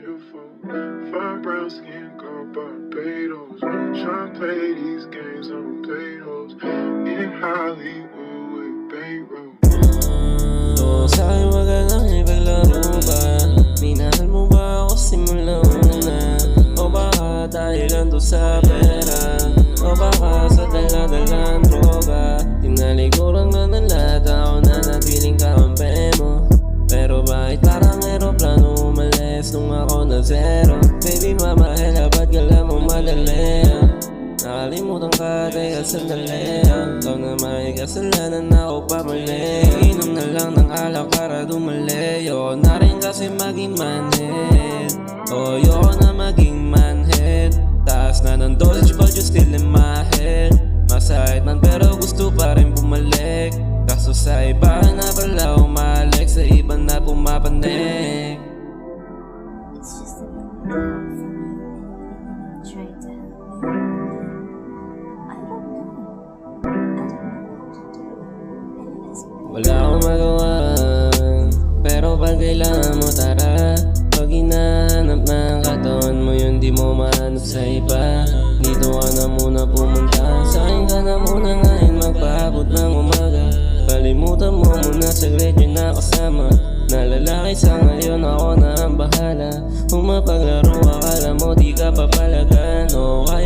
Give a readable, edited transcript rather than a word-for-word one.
beautiful. Fine brown skin girl, Barbados. Tryna play these games on Payos. In Hollywood with Beirut. Sa'kin wag ka lang ipaglaro ba? Minahal mo ba ako simula una? O baka dahil ando sa pera? O baka sa dala-dalang droga? Tinalikuran na ng lahat, ako na natiling kakampi mo. Pero bakit parang aeroplano umalis nung ako na zero? Baby mama, hela, ba't gala mo madali? Nakalimutan ka, teka sandali. Ikaw na may kasalanan na ako pamali. Inom na lang ng alak para dumali. Ayoko na rin kasi maging manhead. Ayoko na maging manhead. Taas na ng dosage but you still in my head. Masakit man pero gusto pa rin bumalik. Kaso sa iba na pala umalik, sa iba na pumapanik. It's just a little for me. Trying to help me. I don't know. I don't know what to do. And it is Wala akong magawa, pero pag kailangan mo tara. Pag hinahanap ng katawan mo yun, di mo mahanap sa iba. Dito ka na muna pumunta, sa'kin ka na muna ngayon magpaabot ng umaga. Kalimutan mo muna saglit yung nakasama. Na lalaki sa ngayon, ako na ang bahala. Kung mapaglaro akala mo di ka papalagan, o kaya